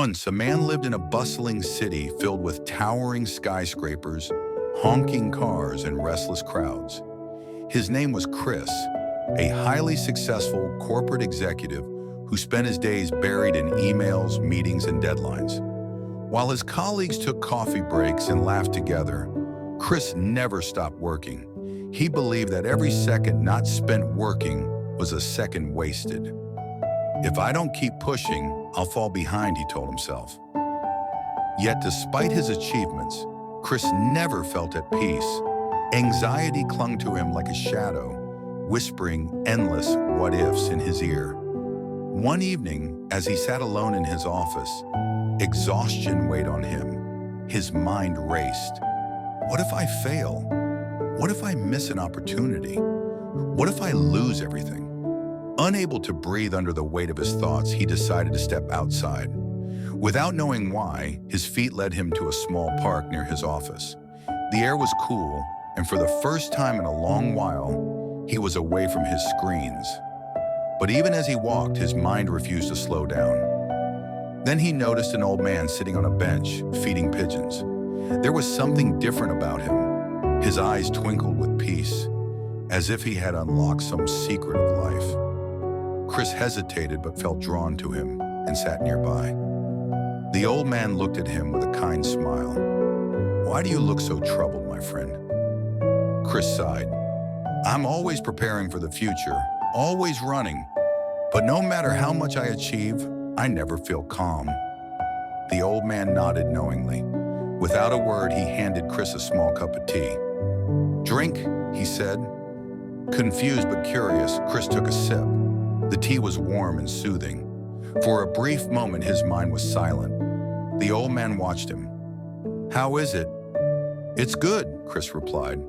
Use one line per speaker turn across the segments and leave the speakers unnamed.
Once, a man lived in a bustling city filled with towering skyscrapers, honking cars, and restless crowds. His name was Chris, a highly successful corporate executive who spent his days buried in emails, meetings, and deadlines. While his colleagues took coffee breaks and laughed together, Chris never stopped working. He believed that every second not spent working was a second wasted. If I don't keep pushing, I'll fall behind, he told himself. Yet despite his achievements, Chris never felt at peace. Anxiety clung to him like a shadow, whispering endless what-ifs in his ear. One evening, as he sat alone in his office, exhaustion weighed on him. His mind raced. What if I fail? What if I miss an opportunity? What if I lose everything? Unable to breathe under the weight of his thoughts, he decided to step outside. Without knowing why, his feet led him to a small park near his office. The air was cool, and for the first time in a long while, he was away from his screens. But even as he walked, his mind refused to slow down. Then he noticed an old man sitting on a bench, feeding pigeons. There was something different about him. His eyes twinkled with peace, as if he had unlocked some secret of life. Chris hesitated but felt drawn to him and sat nearby. The old man looked at him with a kind smile. "Why do you look so troubled, my friend?" Chris sighed. "I'm always preparing for the future, always running, but no matter how much I achieve, I never feel calm." The old man nodded knowingly. Without a word, he handed Chris a small cup of tea. "Drink," he said. Confused but curious, Chris took a sip. The tea was warm and soothing. For a brief moment, his mind was silent. The old man watched him. "How is it?" "It's good," Chris replied.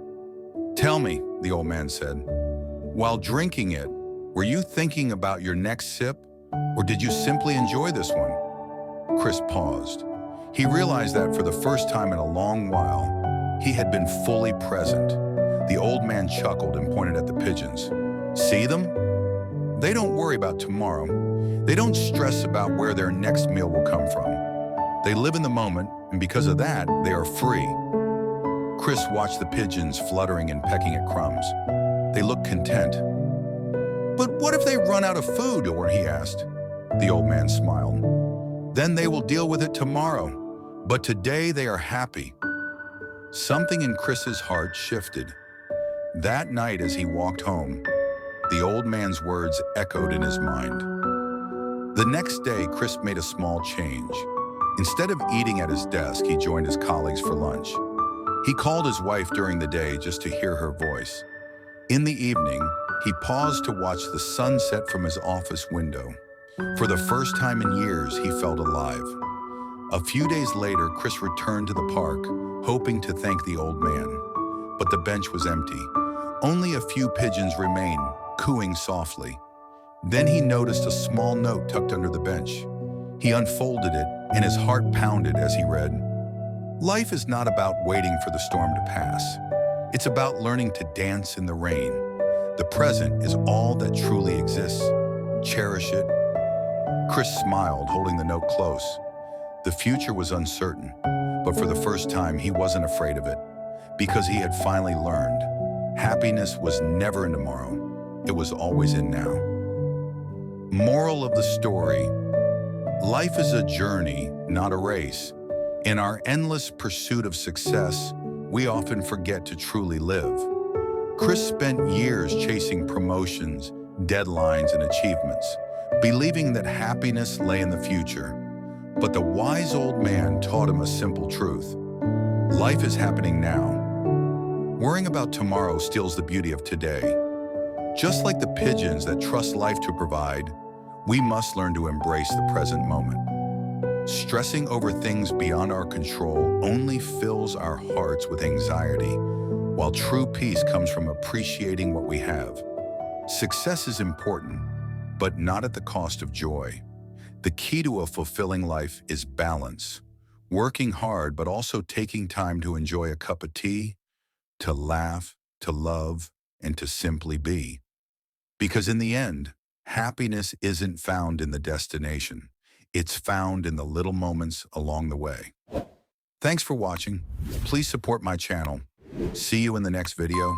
"Tell me," the old man said. "While drinking it, were you thinking about your next sip, or did you simply enjoy this one?" Chris paused. He realized that for the first time in a long while, he had been fully present. The old man chuckled and pointed at the pigeons. "See them? They don't worry about tomorrow. They don't stress about where their next meal will come from. They live in the moment, and because of that, they are free." Chris watched the pigeons fluttering and pecking at crumbs. They looked content. "But what if they run out of food?" he asked. The old man smiled. "Then they will deal with it tomorrow. But today they are happy." Something in Chris's heart shifted. That night as he walked home, the old man's words echoed in his mind. The next day, Chris made a small change. Instead of eating at his desk, he joined his colleagues for lunch. He called his wife during the day just to hear her voice. In the evening, he paused to watch the sunset from his office window. For the first time in years, he felt alive. A few days later, Chris returned to the park, hoping to thank the old man. But the bench was empty. Only a few pigeons remained, cooing softly. Then he noticed a small note tucked under the bench. He unfolded it, and his heart pounded as he read, "Life is not about waiting for the storm to pass. It's about learning to dance in the rain. The present is all that truly exists. Cherish it." Chris smiled, holding the note close. The future was uncertain, but for the first time, he wasn't afraid of it, because he had finally learned. Happiness was never in tomorrow. It was always in now. Moral of the story: life is a journey, not a race. In our endless pursuit of success, we often forget to truly live. Chris spent years chasing promotions, deadlines, and achievements, believing that happiness lay in the future. But the wise old man taught him a simple truth. Life is happening now. Worrying about tomorrow steals the beauty of today. Just like the pigeons that trust life to provide, we must learn to embrace the present moment. Stressing over things beyond our control only fills our hearts with anxiety, while true peace comes from appreciating what we have. Success is important, but not at the cost of joy. The key to a fulfilling life is balance, working hard but also taking time to enjoy a cup of tea, to laugh, to love, and to simply be. Because in the end, happiness isn't found in the destination. It's found in the little moments along the way. Thanks for watching. Please support my channel. See you in the next video.